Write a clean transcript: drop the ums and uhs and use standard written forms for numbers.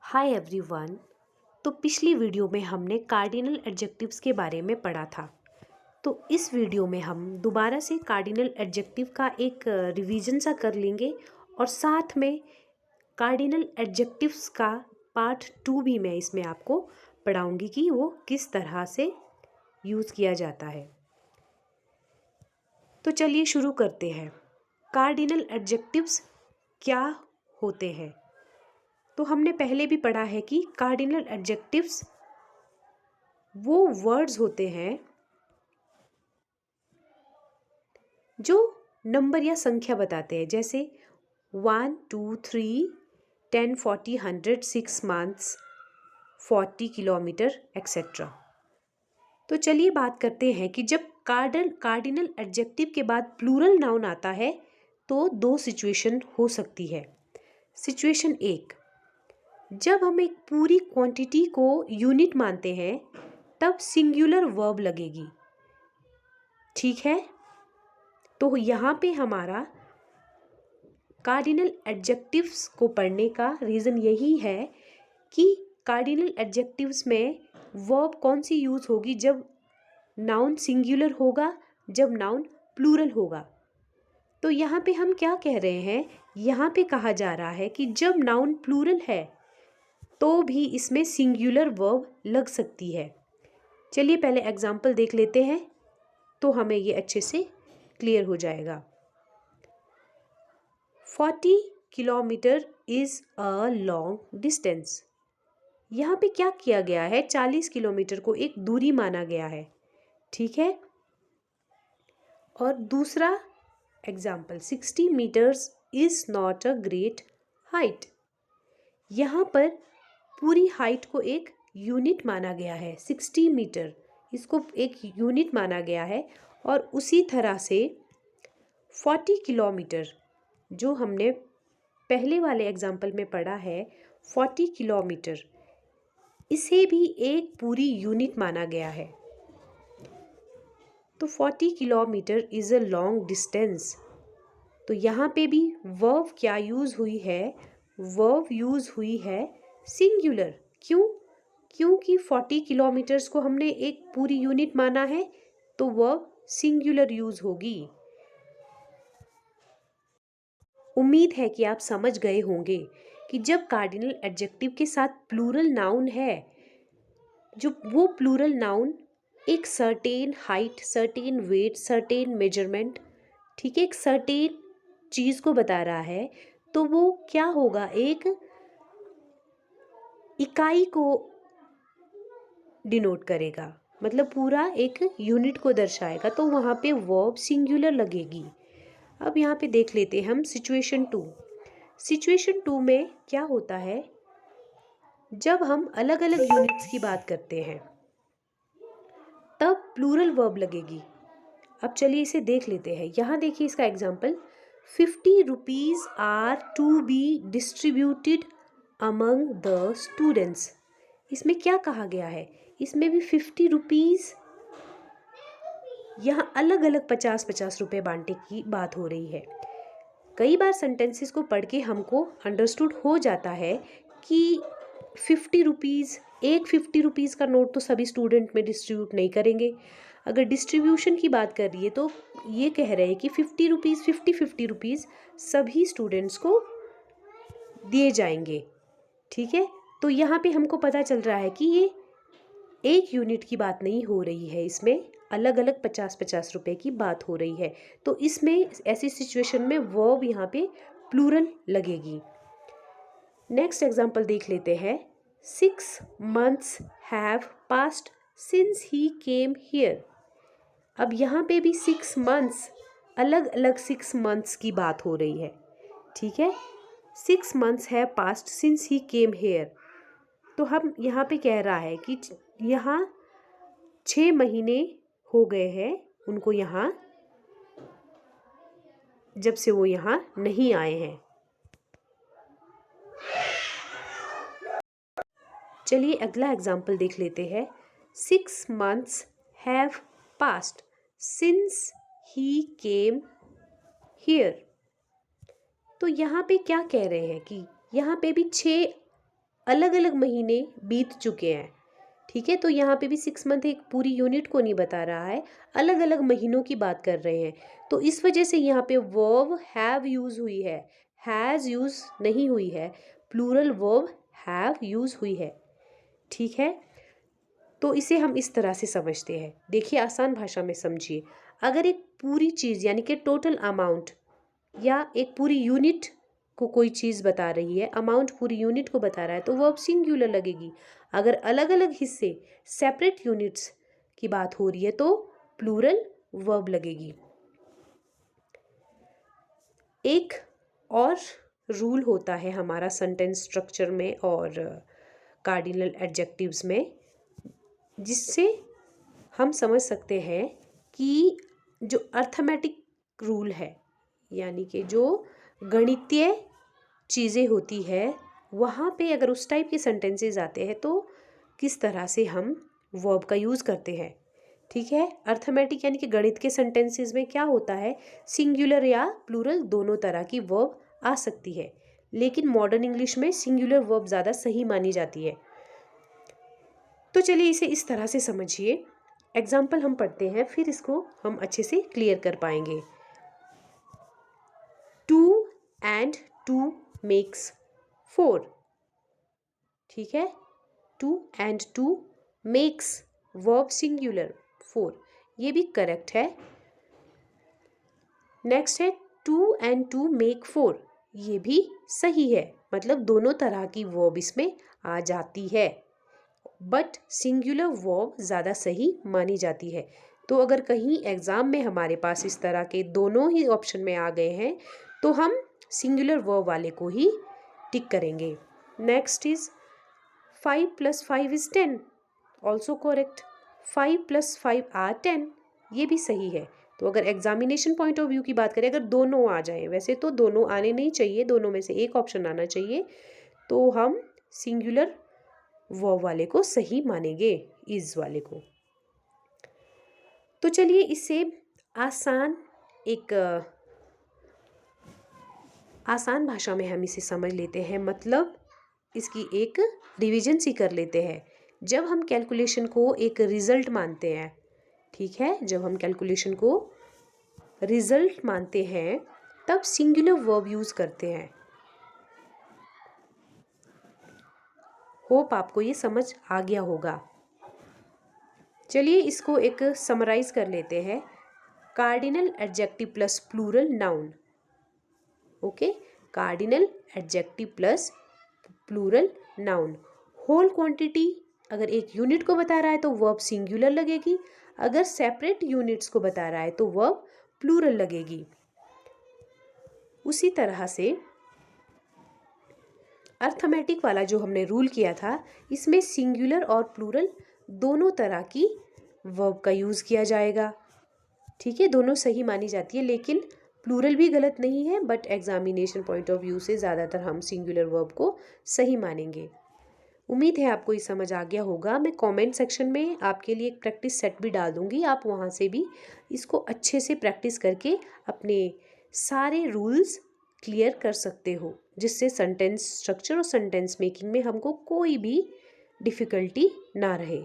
Hi everyone. तो पिछली video में हमने कार्डिनल एडजेक्टिव्स के बारे में पढ़ा था। तो इस वीडियो में हम दोबारा से कार्डिनल एडजेक्टिव का एक रिवीजन सा कर लेंगे और साथ में कार्डिनल एडजेक्टिव्स का पार्ट 2 भी मैं इसमें आपको पढ़ाऊंगी कि वो किस तरह से यूज़ किया जाता है। तो चलिए शुरू करते हैं। कार्डिनल एडजेक्टिव्स क्या होते हैं? तो हमने पहले भी पढ़ा है कि कार्डिनल एडजेक्टिव्स वो वर्ड्स होते हैं जो नंबर या संख्या बताते हैं, जैसे 1, 2, 3, 10, 40, 100, 6 मंथ्स, 40 किलोमीटर एक्सेट्रा। तो चलिए बात करते हैं कि जब कार्डिनल एडजेक्टिव के बाद प्लूरल नाउन आता है तो दो सिचुएशन हो सकती है। सिचुएशन 1, जब हम एक पूरी क्वांटिटी को यूनिट मानते हैं तब सिंगुलर वर्ब लगेगी। ठीक है, तो यहाँ पे हमारा कार्डिनल एडजेक्टिव्स को पढ़ने का रीज़न यही है कि कार्डिनल एडजेक्टिव्स में वर्ब कौन सी यूज़ होगी जब नाउन सिंगुलर होगा, जब नाउन प्लूरल होगा। तो यहाँ पे हम क्या कह रहे हैं, यहाँ पे कहा जा रहा है कि जब नाउन प्लूरल है तो भी इसमें सिंगुलर वर्ब लग सकती है। चलिए पहले एग्जाम्पल देख लेते हैं तो हमें ये अच्छे से क्लियर हो जाएगा। 40 kilometre is a long distance. यहाँ पे क्या किया गया है, 40 किलोमीटर को एक दूरी माना गया है। ठीक है, और दूसरा example 60 metres is not a great height. यहाँ पर पूरी हाइट को एक यूनिट माना गया है, 60 मीटर इसको एक यूनिट माना गया है। और उसी तरह से 40 किलोमीटर जो हमने पहले वाले एग्जाम्पल में पढ़ा है, 40 किलोमीटर इसे भी एक पूरी यूनिट माना गया है। तो 40 kilometre is a long distance. तो यहाँ पे भी वर्ब क्या यूज़ हुई है, वर्ब यूज़ हुई है सिंगुलर। क्यों? क्योंकि 40 किलोमीटर्स को हमने एक पूरी यूनिट माना है तो वर्ब सिंगुलर यूज़ होगी। उम्मीद है कि आप समझ गए होंगे कि जब कार्डिनल एडजेक्टिव के साथ प्लूरल नाउन है, जो वो प्लूरल नाउन एक certain height, certain weight, certain measurement, ठीक है, एक सर्टेन चीज़ को बता रहा है, तो वो क्या होगा, एक इकाई को डिनोट करेगा, मतलब पूरा एक यूनिट को दर्शाएगा, तो वहाँ पे वर्ब सिंगुलर लगेगी। अब यहाँ पे देख लेते हैं हम सिचुएशन 2। सिचुएशन 2 में क्या होता है, जब हम अलग अलग यूनिट्स की बात करते हैं तब प्लूरल वर्ब लगेगी। अब चलिए इसे देख लेते हैं। यहाँ देखिए इसका example, 50 rupees are to be distributed among the students. इसमें क्या कहा गया है, इसमें भी 50 रुपीज़, यहाँ अलग अलग 50-50 रुपये बांटने की बात हो रही है। कई बार सेंटेंसेस को पढ़ के हमको अंडरस्टूड हो जाता है कि 50 रुपीज़, एक 50 रुपीज़ का नोट तो सभी स्टूडेंट में डिस्ट्रीब्यूट नहीं करेंगे। अगर डिस्ट्रीब्यूशन की बात कर रही है तो ये कह रहे हैं कि 50 रुपीज़, 50 रुपीज़ सभी स्टूडेंट्स को दिए जाएंगे। ठीक है, तो यहाँ पे हमको पता चल रहा है कि ये एक यूनिट की बात नहीं हो रही है, इसमें अलग अलग 50-50 रुपए की बात हो रही है। तो इसमें ऐसी सिचुएशन में वर्ब यहाँ पे प्लूरल लगेगी। नेक्स्ट एग्जाम्पल देख लेते हैं। 6 months have passed since he came here। अब यहाँ पे भी 6 months, अलग अलग 6 months की बात हो रही है। ठीक है, 6 months have passed since he came here। तो हम यहाँ पे कह रहा है कि यहाँ 6 महीने हो गए हैं उनको यहाँ, जब से वो यहाँ नहीं आए हैं। चलिए अगला एग्जाम्पल देख लेते हैं। 6 months have passed since he came here। तो यहाँ पे क्या कह रहे हैं कि यहाँ पे भी 6 अलग अलग महीने बीत चुके हैं। ठीक है, तो यहाँ पे भी 6 मंथ एक पूरी यूनिट को नहीं बता रहा है, अलग अलग महीनों की बात कर रहे हैं। तो इस वजह से यहाँ पे वर्ब हैव यूज हुई है, हैज़ यूज नहीं हुई है, प्लूरल वर्ब हैव यूज हुई है। ठीक है, तो इसे हम इस तरह से समझते हैं। देखिए, आसान भाषा में समझिए। अगर एक पूरी चीज़ यानी कि टोटल अमाउंट या एक पूरी यूनिट को कोई चीज़ बता रही है, अमाउंट पूरी यूनिट को बता रहा है, तो वर्ब सिंगुलर लगेगी। अगर अलग अलग हिस्से सेपरेट यूनिट्स की बात हो रही है तो प्लूरल वर्ब लगेगी। एक और रूल होता है हमारा सेंटेंस स्ट्रक्चर में और कार्डिनल एडजेक्टिव्स में, जिससे हम समझ सकते हैं कि जो अर्थमेटिक रूल है यानी कि जो गणितीय चीज़ें होती है, वहाँ पे अगर उस टाइप के सेंटेंसेस आते हैं तो किस तरह से हम वर्ब का यूज़ करते हैं। ठीक है, अर्थमेटिक यानी कि गणित के सेंटेंसेस में क्या होता है, सिंगुलर या प्लूरल दोनों तरह की वर्ब आ सकती है, लेकिन मॉडर्न इंग्लिश में सिंगुलर वर्ब ज़्यादा सही मानी जाती है। तो चलिए इसे इस तरह से समझिए। एग्जाम्पल हम पढ़ते हैं, फिर इसको हम अच्छे से क्लियर कर पाएंगे। 2 and 2 makes 4। ठीक है, 2 and 2 makes वर्ब सिंगुलर 4, ये भी करेक्ट है। नेक्स्ट है 2 and 2 make 4, ये भी सही है, मतलब दोनों तरह की वर्ब इसमें आ जाती है, बट सिंगुलर वर्ब ज़्यादा सही मानी जाती है। तो अगर कहीं एग्ज़ाम में हमारे पास इस तरह के दोनों ही ऑप्शन में आ गए हैं तो हम सिंगुलर वर्ब वाले को ही टिक करेंगे। Next is 5 + 5 is 10, also correct. 5 + 5 are 10, ये भी सही है। तो अगर एग्जामिनेशन पॉइंट ऑफ व्यू की बात करें, अगर दोनों आ जाएं, वैसे तो दोनों आने नहीं चाहिए, दोनों में से एक ऑप्शन आना चाहिए, तो हम सिंगुलर वर्ब वाले को सही मानेंगे, इज वाले को। तो चलिए इससे आसान भाषा में हम इसे समझ लेते हैं, मतलब इसकी एक रिवीजन सी कर लेते हैं। जब हम कैलकुलेशन को एक रिजल्ट मानते हैं, ठीक है, जब हम कैलकुलेशन को रिजल्ट मानते हैं तब सिंगुलर वर्ब यूज करते हैं। होप आपको ये समझ आ गया होगा। चलिए इसको एक समराइज कर लेते हैं। Cardinal adjective plus plural noun. Okay, cardinal adjective plus plural noun. Whole quantity अगर एक यूनिट को बता रहा है तो वर्ब सिंगुलर लगेगी, अगर सेपरेट यूनिट्स को बता रहा है तो वर्ब प्लूरल लगेगी। उसी तरह से अर्थमेटिक वाला जो हमने रूल किया था, इसमें सिंगुलर और प्लूरल दोनों तरह की वर्ब का यूज़ किया जाएगा। ठीक है, दोनों सही मानी जाती है, लेकिन प्लूरल भी गलत नहीं है, but examination point of view से ज़्यादातर हम सिंगुलर वर्ब को सही मानेंगे। उम्मीद है आपको ये समझ आ गया होगा। मैं कमेंट सेक्शन में आपके लिए एक प्रैक्टिस सेट भी डाल दूँगी, आप वहाँ से भी इसको अच्छे से प्रैक्टिस करके अपने सारे रूल्स क्लियर कर सकते हो, जिससे सेंटेंस स्ट्रक्चर और सेंटेंस मेकिंग में हमको कोई भी डिफ़िकल्टी ना रहे।